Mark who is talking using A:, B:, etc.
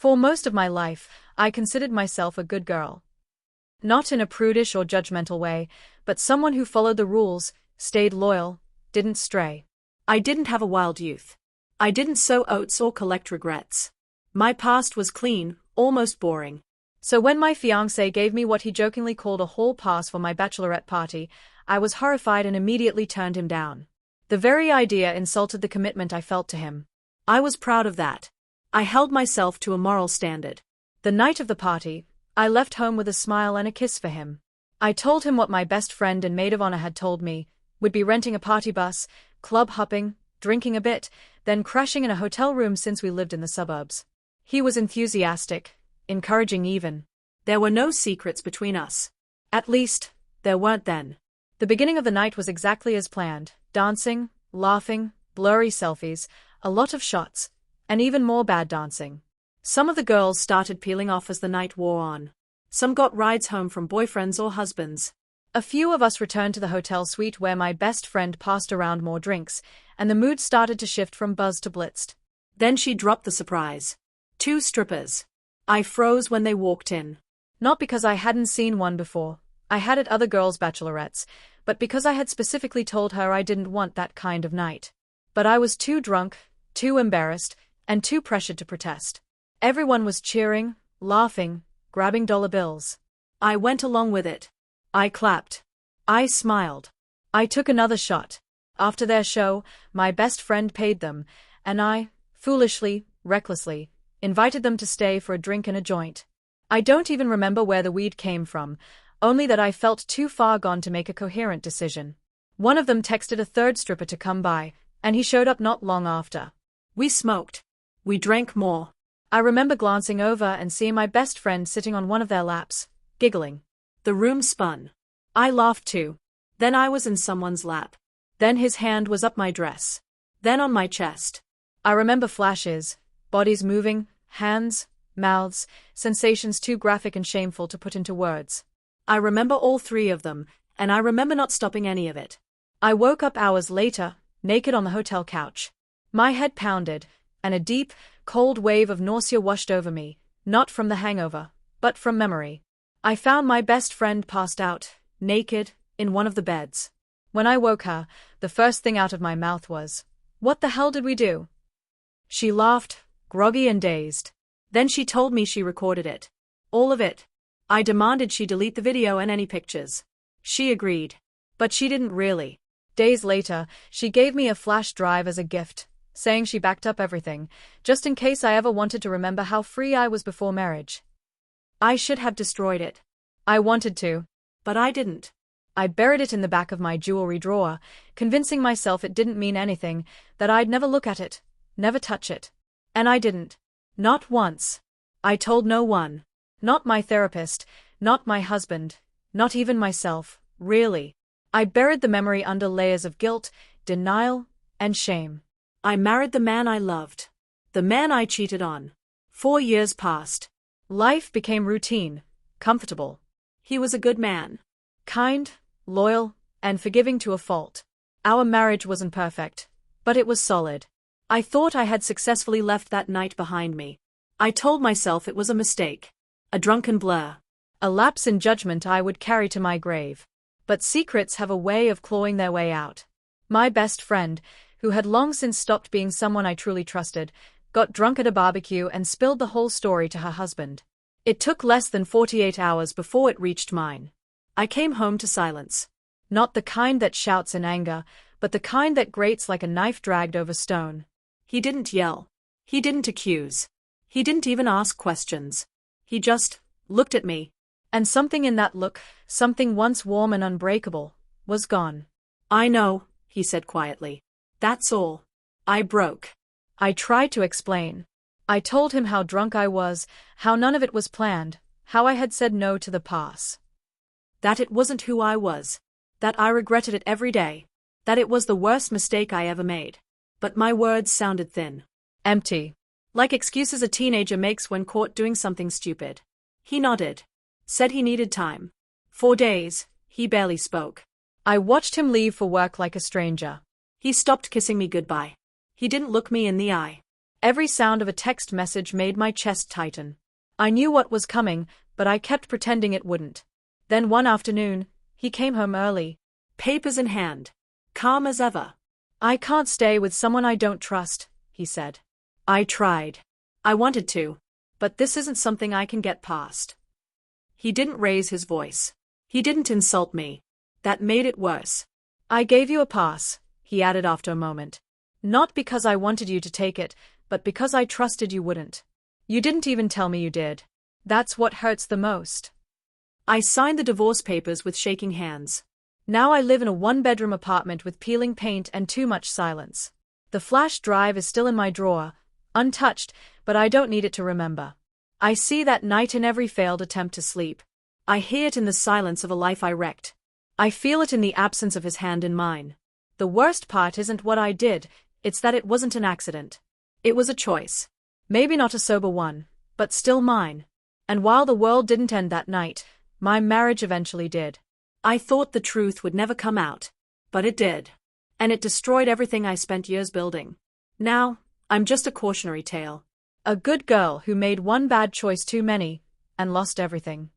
A: For most of my life, I considered myself a good girl. Not in a prudish or judgmental way, but someone who followed the rules, stayed loyal, didn't stray.
B: I didn't have a wild youth. I didn't sow oats or collect regrets. My past was clean, almost boring.
A: So when my fiancé gave me what he jokingly called a hall pass for my bachelorette party, I was horrified and immediately turned him down. The very idea insulted the commitment I felt to him.
B: I was proud of that. I held myself to a moral standard.
A: The night of the party, I left home with a smile and a kiss for him. I told him what my best friend and maid of honor had told me: we'd be renting a party bus, club hopping, drinking a bit, then crashing in a hotel room since we lived in the suburbs. He was enthusiastic, encouraging even.
B: There were no secrets between us.
A: At least, there weren't then. The beginning of the night was exactly as planned: dancing, laughing, blurry selfies, a lot of shots, and even more bad dancing.
B: Some of the girls started peeling off as the night wore on. Some got rides home from boyfriends or husbands.
A: A few of us returned to the hotel suite where my best friend passed around more drinks, and the mood started to shift from buzzed to blitzed.
B: Then she dropped the surprise. 2 strippers. I froze when they walked in.
A: Not because I hadn't seen one before, I had at other girls' bachelorettes, but because I had specifically told her I didn't want that kind of night. But I was too drunk, too embarrassed, and too pressured to protest. Everyone was cheering, laughing, grabbing dollar bills.
B: I went along with it. I clapped. I smiled.
A: I took another shot. After their show, my best friend paid them, and I, foolishly, recklessly, invited them to stay for a drink and a joint. I don't even remember where the weed came from, only that I felt too far gone to make a coherent decision. One of them texted a third stripper to come by, and he showed up not long after.
B: We smoked. We drank more.
A: I remember glancing over and seeing my best friend sitting on one of their laps, giggling.
B: The room spun. I laughed too. Then I was in someone's lap.
A: Then his hand was up my dress.
B: Then on my chest.
A: I remember flashes, bodies moving, hands, mouths, sensations too graphic and shameful to put into words.
B: I remember all 3 of them, and I remember not stopping any of it.
A: I woke up hours later, naked on the hotel couch. My head pounded, and a deep, cold wave of nausea washed over me, not from the hangover, but from memory. I found my best friend passed out, naked, in one of the beds. When I woke her, the first thing out of my mouth was, "What the hell did we do?" She laughed, groggy and dazed. Then she told me she recorded it. All of it. I demanded she delete the video and any pictures. She agreed. But she didn't really. Days later, she gave me a flash drive as a gift, saying she backed up everything, just in case I ever wanted to remember how free I was before marriage. I should have destroyed it. I wanted to. But I didn't. I buried it in the back of my jewelry drawer, convincing myself it didn't mean anything, that I'd never look at it, never touch it. And I didn't. Not once. I told no one. Not my therapist, not my husband, not even myself, really. I buried the memory under layers of guilt, denial, and shame.
B: I married the man I loved. The man I cheated on. 4 years passed.
A: Life became routine, comfortable.
B: He was a good man.
A: Kind, loyal, and forgiving to a fault. Our marriage wasn't perfect, but it was solid. I thought I had successfully left that night behind me. I told myself it was a mistake. A drunken blur. A lapse in judgment I would carry to my grave. But secrets have a way of clawing their way out. My best friend, who had long since stopped being someone I truly trusted, got drunk at a barbecue and spilled the whole story to her husband. It took less than 48 hours before it reached mine. I came home to silence. Not the kind that shouts in anger, but the kind that grates like a knife dragged over stone.
B: He didn't yell. He didn't accuse. He didn't even ask questions. He just looked at me.
A: And something in that look, something once warm and unbreakable, was gone.
B: I know, he said quietly. That's all. I broke.
A: I tried to explain. I told him how drunk I was, how none of it was planned, how I had said no to the pass.
B: That it wasn't who I was. That I regretted it every day. That it was the worst mistake I ever made. But my words sounded thin.
A: Empty.
B: Like excuses a teenager makes when caught doing something stupid. He nodded. Said he needed time. 4 days, he barely spoke.
A: I watched him leave for work like a stranger.
B: He stopped kissing me goodbye. He didn't look me in the eye.
A: Every sound of a text message made my chest tighten. I knew what was coming, but I kept pretending it wouldn't. Then one afternoon, he came home early.
B: Papers in hand. Calm as ever.
A: I can't stay with someone I don't trust, he said.
B: I tried. I wanted to.
A: But this isn't something I can get past.
B: He didn't raise his voice. He didn't insult me. That made it worse.
A: I gave you a pass, he added after a moment. Not because I wanted you to take it, but because I trusted you wouldn't. You didn't even tell me you did. That's what hurts the most.
B: I signed the divorce papers with shaking hands.
A: Now I live in a one-bedroom apartment with peeling paint and too much silence. The flash drive is still in my drawer, untouched, but I don't need it to remember. I see that night in every failed attempt to sleep.
B: I hear it in the silence of a life I wrecked. I feel it in the absence of his hand in mine.
A: The worst part isn't what I did, it's that it wasn't an accident.
B: It was a choice.
A: Maybe not a sober one, but still mine. And while the world didn't end that night, my marriage eventually did.
B: I thought the truth would never come out, but it did. And it destroyed everything I spent years building. Now, I'm just a cautionary tale.
A: A good girl who made one bad choice too many, and lost everything.